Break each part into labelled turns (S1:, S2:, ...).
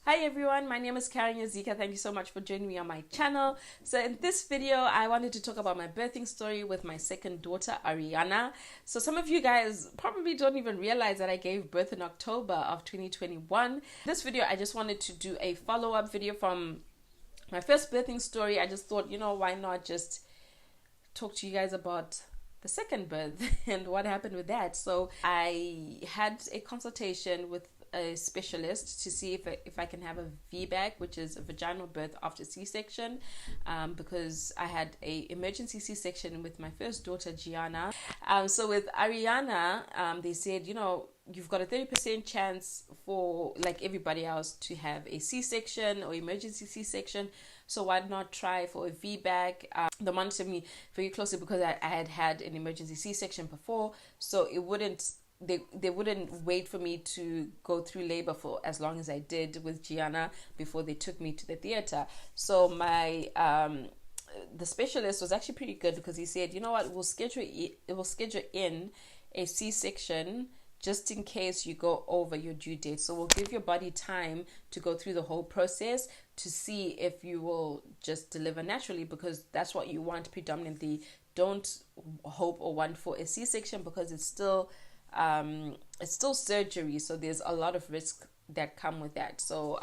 S1: Hi everyone, my name is Nyazika. Thank you so much for joining me on my channel. So in this video, I wanted to talk about my birthing story with my second daughter, Ariana. So some of you guys probably don't even realize that I gave birth in October of 2021. This video, I just wanted to do a follow-up video from my first birthing story. I just thought, why not just talk to you guys about the second birth and what happened with that. So I had a consultation with a specialist to see if I can have a VBAC, which is a vaginal birth after C-section, because I had a emergency C-section with my first daughter, Gianna. So with Ariana, they said, you've got a 30% chance for, like everybody else, to have a C-section or emergency C-section. So why not try for a VBAC? They monitored me very closely because I had an emergency C-section before, so it wouldn't. They wouldn't wait for me to go through labor for as long as I did with Gianna before they took me to the theater. So my the specialist was actually pretty good because he said, you know what, we'll schedule in a C-section just in case you go over your due date. So we'll give your body time to go through the whole process to see if you will just deliver naturally, because that's what you want predominantly. Don't hope or want for a C-section because it's still surgery, so there's a lot of risk that come with that. So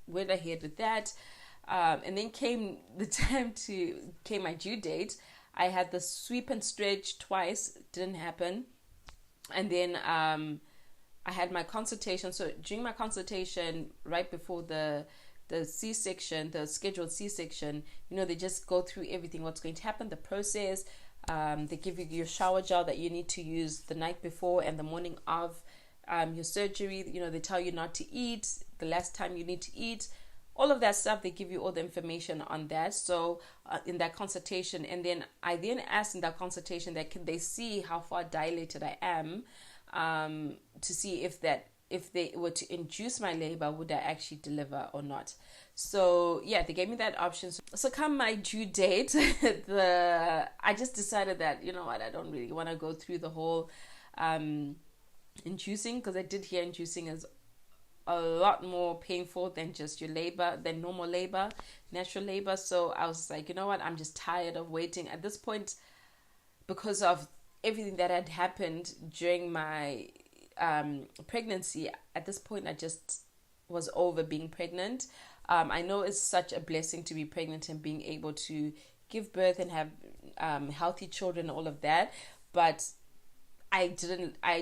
S1: went ahead with that, and then came my due date. I had the sweep and stretch twice, didn't happen, and then I had my consultation. So during my consultation, right before the C-section, the scheduled C-section, they just go through everything, what's going to happen, the process. They give you your shower gel that you need to use the night before and the morning of your surgery. They tell you not to eat, the last time you need to eat, all of that stuff. They give you all the information on that. So in that consultation, and then I asked in that consultation that can they see how far dilated I am, to see if they were to induce my labor, would I actually deliver or not. So yeah, they gave me that option. So come my due date, I just decided that, I don't really want to go through the whole inducing, because I did hear inducing is a lot more painful than just your labor, than normal labor, natural labor. So I was like, I'm just tired of waiting at this point, because of everything that had happened during my pregnancy. At this point, I just was over being pregnant. I know it's such a blessing to be pregnant and being able to give birth and have healthy children, all of that, but I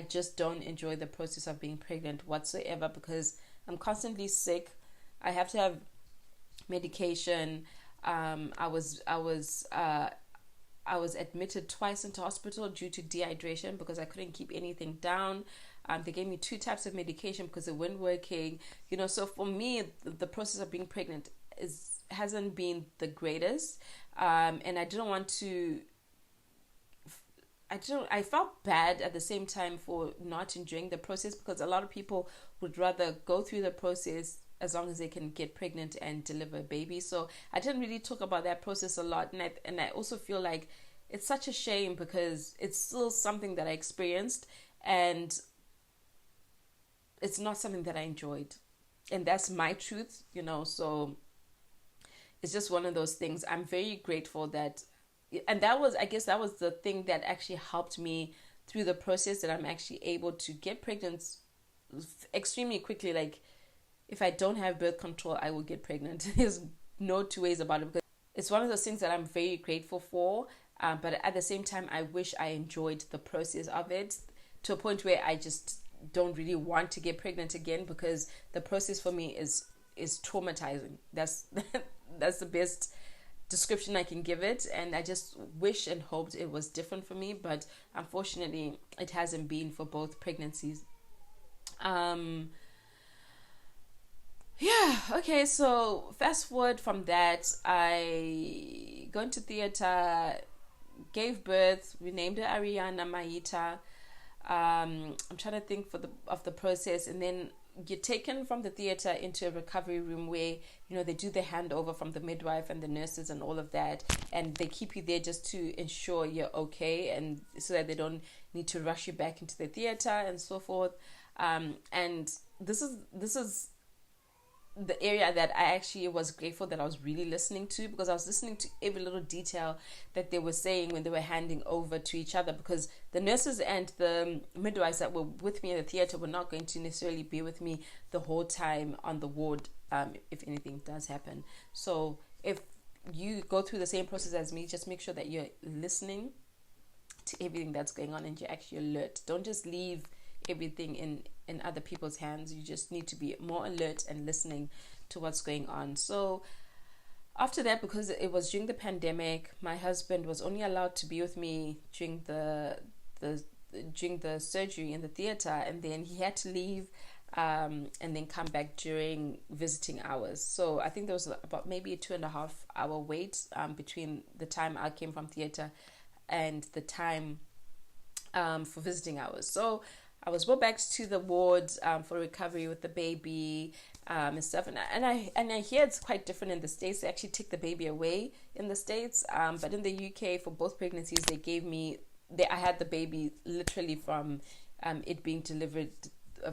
S1: just don't enjoy the process of being pregnant whatsoever, because I'm constantly sick. I have to have medication. I was admitted twice into hospital due to dehydration because I couldn't keep anything down. They gave me 2 types of medication because it wasn't working. So for me, the process of being pregnant hasn't been the greatest. And I didn't want to. I felt bad at the same time for not enjoying the process, because a lot of people would rather go through the process as long as they can get pregnant and deliver a baby. So I didn't really talk about that process a lot, and I also feel like it's such a shame because it's still something that I experienced, and it's not something that I enjoyed, and that's my truth, so it's just one of those things. I'm very grateful that, and I guess that was the thing that actually helped me through the process, that I'm actually able to get pregnant extremely quickly. Like, if I don't have birth control, I will get pregnant. There's no two ways about it, because it's one of those things that I'm very grateful for, but at the same time, I wish I enjoyed the process of it to a point where I just don't really want to get pregnant again, because the process for me is traumatizing. That's the best description I can give it, and I just wish and hoped it was different for me, but unfortunately it hasn't been for both pregnancies. Okay, so fast forward from that, I go into theater, gave birth. We named her Ariana Maita. I'm trying to think of the process, and then you're taken from the theater into a recovery room where they do the handover from the midwife and the nurses and all of that, and they keep you there just to ensure you're okay, and so that they don't need to rush you back into the theater and so forth. And this is the area that I actually was grateful that I was really listening to, because I was listening to every little detail that they were saying when they were handing over to each other, because the nurses and the midwives that were with me in the theater were not going to necessarily be with me the whole time on the ward, if anything does happen. So if you go through the same process as me, just make sure that you're listening to everything that's going on and you're actually alert. Don't just leave everything in other people's hands. You just need to be more alert and listening to what's going on. So after that, because it was during the pandemic, my husband was only allowed to be with me during the surgery in the theater, and then he had to leave and then come back during visiting hours. So I think there was about maybe a 2.5 hour wait between the time I came from theater and the time for visiting hours. So I was brought back to the ward for recovery with the baby and stuff. And I hear it's quite different in the States. They actually take the baby away in the States. But in the UK, for both pregnancies, I had the baby literally from it being delivered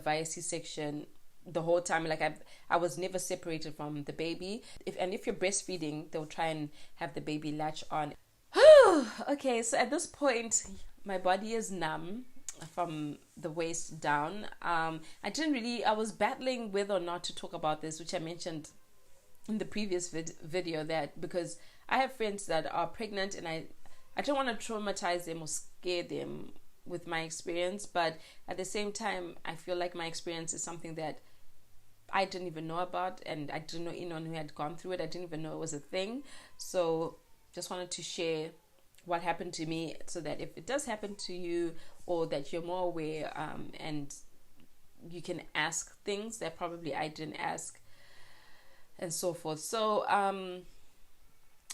S1: via C-section the whole time. Like I was never separated from the baby. If you're breastfeeding, they'll try and have the baby latch on. Okay, so at this point, my body is numb from the waist down. I was battling whether or not to talk about this, which I mentioned in the previous video, that because I have friends that are pregnant and I don't want to traumatize them or scare them with my experience, but at the same time, I feel like my experience is something that I didn't even know about, and I didn't know anyone who had gone through it. I didn't even know it was a thing. So just wanted to share what happened to me, so that if it does happen to you, or that you're more aware, and you can ask things that probably I didn't ask, and so forth. So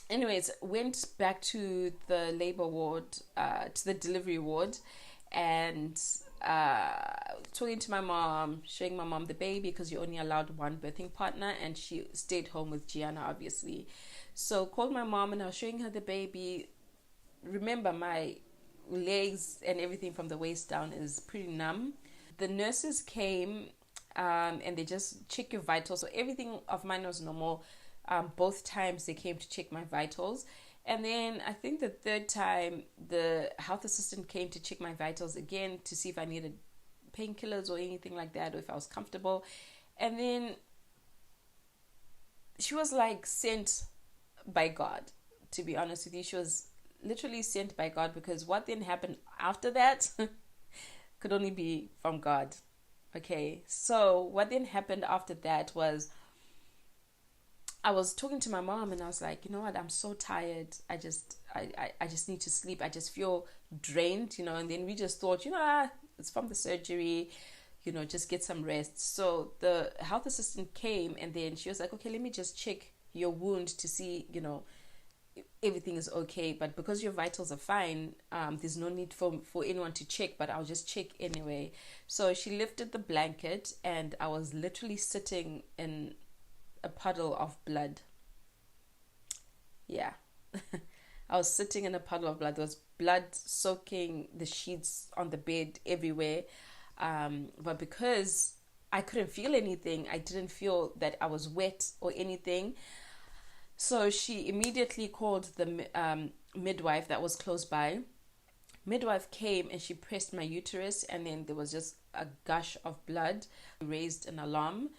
S1: anyways, went back to the labor ward, to the delivery ward, and talking to my mom, showing my mom the baby, because you're only allowed one birthing partner, and she stayed home with Gianna, obviously. So called my mom and I was showing her the baby. Remember, my legs and everything from the waist down is pretty numb. The nurses came and they just check your vitals. So everything of mine was normal. Both times they came to check my vitals. And then I think the third time, the health assistant came to check my vitals again to see if I needed painkillers or anything like that, or if I was comfortable. And then she was like sent by God, to be honest with you. She was literally sent by God, because what then happened after that could only be from God. Okay, so what then happened after that was, I was talking to my mom and I was like, you know what, I'm so tired. I just need to sleep. I just feel drained, and then we just thought, it's from the surgery, just get some rest. So the health assistant came and then she was like, okay, let me just check your wound to see, everything is okay, but because your vitals are fine, there's no need for anyone to check, but I'll just check anyway. So she lifted the blanket and I was literally sitting in a puddle of blood. Yeah. I was sitting in a puddle of blood. There was blood soaking the sheets on the bed everywhere, but because I couldn't feel anything, I didn't feel that I was wet or anything. So she immediately called the midwife that was close by. Midwife came and she pressed my uterus, and then there was just a gush of blood. Raised an alarm.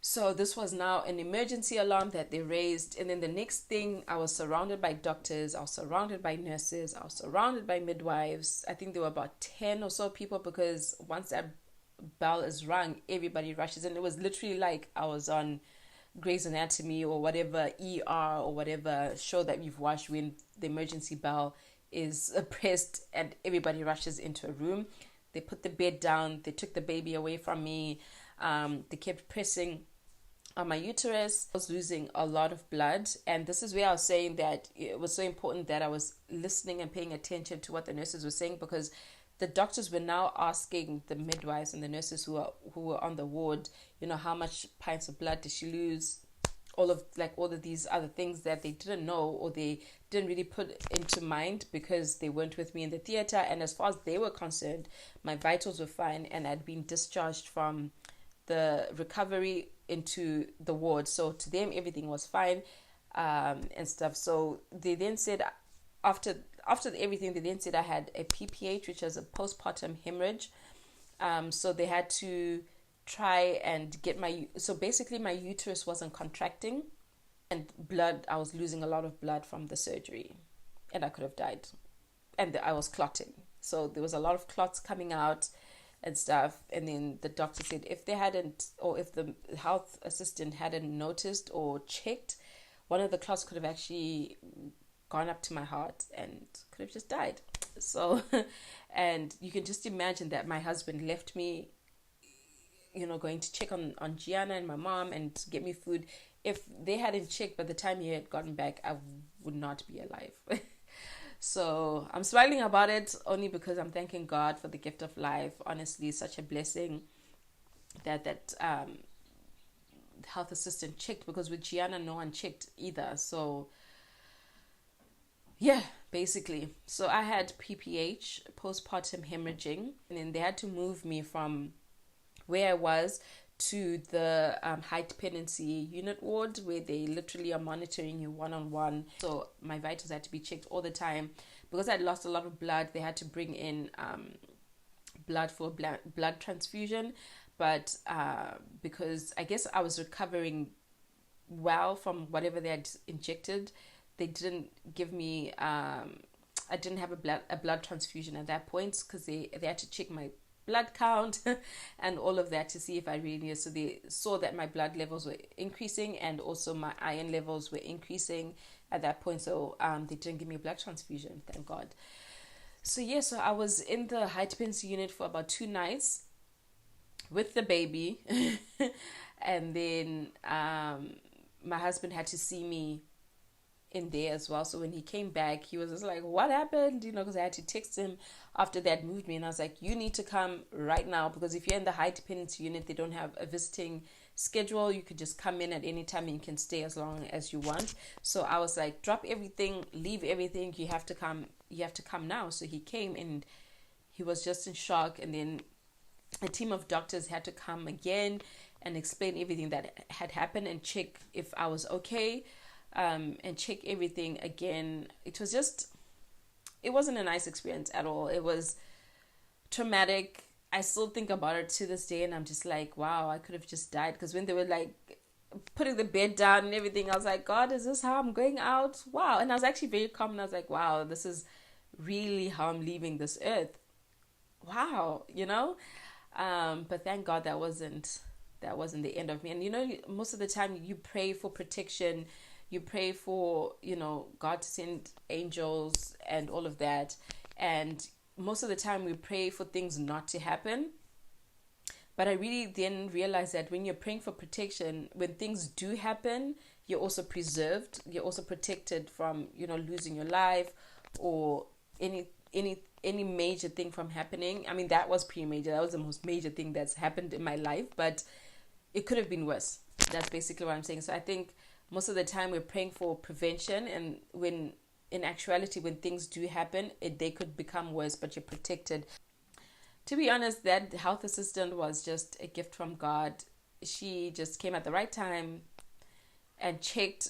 S1: So this was now an emergency alarm that they raised. And then the next thing, I was surrounded by doctors. I was surrounded by nurses. I was surrounded by midwives. I think there were about 10 or so people, because once that bell is rung, everybody rushes. And it was literally like I was on Grey's Anatomy or whatever, ER or whatever show that you've watched, when the emergency bell is pressed and everybody rushes into a room. They put the bed down. They took the baby away from me. They kept pressing on my uterus. I was losing a lot of blood, and this is where I was saying that it was so important that I was listening and paying attention to what the nurses were saying, because the doctors were now asking the midwives and the nurses who were on the ward, how much pints of blood did she lose, all of these other things that they didn't know, or they didn't really put into mind, because they weren't with me in the theater. And as far as they were concerned, my vitals were fine and I'd been discharged from the recovery into the ward. So to them, everything was fine, and stuff. So they then said, after everything, they then said I had a PPH, which is a postpartum hemorrhage. So they had to try and get so basically my uterus wasn't contracting, and I was losing a lot of blood from the surgery, and I could have died, and I was clotting. So there was a lot of clots coming out and stuff. And then the doctor said if they hadn't, or if the health assistant hadn't noticed or checked, one of the clots could have actually gone up to my heart and could have just died. So, and you can just imagine that my husband left me, going to check on Gianna and my mom and get me food. If they hadn't checked, by the time he had gotten back, I would not be alive. So I'm smiling about it only because I'm thanking God for the gift of life. Honestly, such a blessing that health assistant checked, because with Gianna, no one checked either. So yeah, basically. So I had PPH, postpartum hemorrhaging, and then they had to move me from where I was to the high dependency unit ward, where they literally are monitoring you one-on-one. So my vitals had to be checked all the time. Because I'd lost a lot of blood, they had to bring in blood for blood transfusion. But because I guess I was recovering well from whatever they had injected, they didn't give me I didn't have a blood transfusion at that point, because they had to check my blood count and all of that to see if I really needed. So they saw that my blood levels were increasing, and also my iron levels were increasing at that point. So they didn't give me a blood transfusion, thank God. So yeah, so I was in the high dependency unit for about 2 nights with the baby. And then my husband had to see me in there as well. So when he came back, he was just like, what happened? Because I had to text him after they had moved me, and I was like, you need to come right now, because if you're in the high dependency unit, they don't have a visiting schedule. You could just come in at any time and you can stay as long as you want. So I was like, drop everything, leave everything, you have to come now. So he came, and he was just in shock. And then a team of doctors had to come again and explain everything that had happened and check if I was okay. And check everything again. It wasn't a nice experience at all. It was traumatic. I still think about it to this day, and I'm just like, wow, I could have just died. Because when they were like putting the bed down and everything, I was like, God, is this how I'm going out? Wow. And I was actually very calm, and I was like, wow, this is really how I'm leaving this earth. Wow, but thank God that wasn't the end of me. And most of the time you pray for protection. You pray for, God to send angels and all of that. And most of the time we pray for things not to happen. But I really then realized that when you're praying for protection, when things do happen, you're also preserved. You're also protected from, losing your life or any major thing from happening. I mean, that was pretty major. That was the most major thing that's happened in my life. But it could have been worse. That's basically what I'm saying. So I think most of the time we're praying for prevention, and when in actuality, when things do happen, they could become worse, but you're protected. To be honest, that health assistant was just a gift from God. She just came at the right time and checked.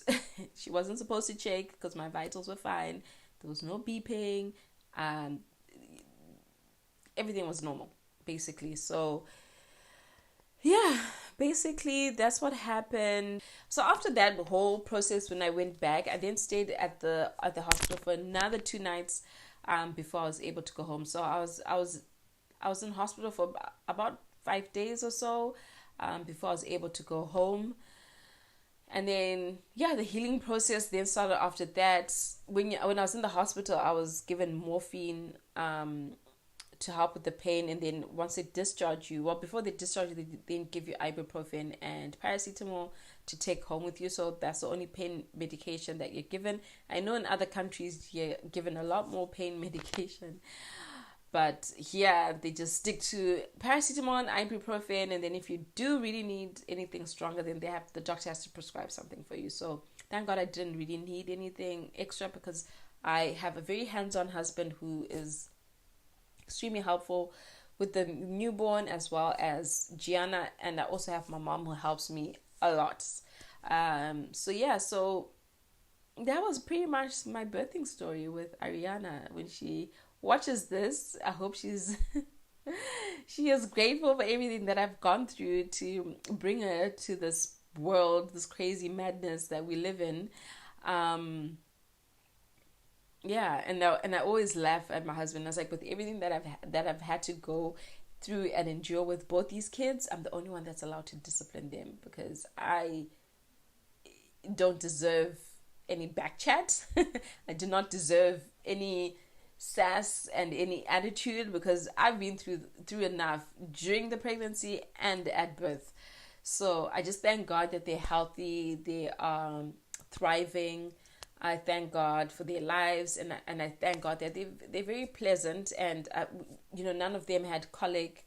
S1: She wasn't supposed to check because my vitals were fine. There was no beeping. Everything was normal, basically. So yeah, basically that's what happened. So after that whole process, when I went back, I then stayed at the hospital for another 2 nights before I was able to go home. So I was in hospital for about 5 days or so before I was able to go home. And then the healing process then started after that. When I was in the hospital, I was given morphine to help with the pain, and then once they discharge you, before they discharge you, they then give you ibuprofen and paracetamol to take home with you. So that's the only pain medication that you're given. I know in other countries you're given a lot more pain medication, but here they just stick to paracetamol and ibuprofen, and then if you do really need anything stronger, then the doctor has to prescribe something for you. So thank God I didn't really need anything extra, because I have a very hands-on husband who is extremely helpful with the newborn as well as Gianna, and I also have my mom who helps me a lot. So yeah, so that was pretty much my birthing story with Ariana. When she watches this, I hope she's she is grateful for everything that I've gone through to bring her to this world, this crazy madness that we live in. Um, yeah, and I always laugh at my husband. I was like, with everything that I've had to go through and endure with both these kids, I'm the only one that's allowed to discipline them because I don't deserve any back chat. I do not deserve any sass and any attitude because I've been through enough during the pregnancy and at birth. So I just thank God that they're healthy, they are thriving. I thank God for their lives, and I thank God that they're very pleasant, and none of them had colic.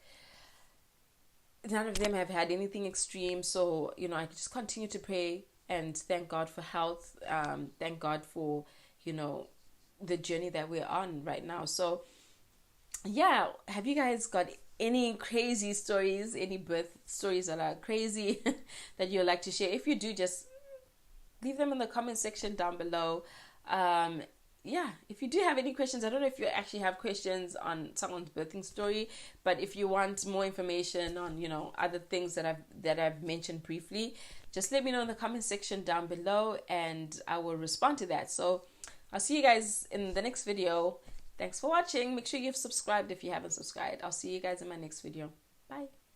S1: None of them have had anything extreme. So I just continue to pray and thank God for health. Thank God for the journey that we're on right now. So yeah, have you guys got any crazy stories, any birth stories that are crazy that you'd like to share? If you do, just leave them in the comment section down below. Yeah, if you do have any questions, I don't know if you actually have questions on someone's birthing story, but if you want more information on other things that I've mentioned briefly, just let me know in the comment section down below and I will respond to that. So I'll see you guys in the next video. Thanks for watching. Make sure you've subscribed if you haven't subscribed. I'll see you guys in my next video. Bye.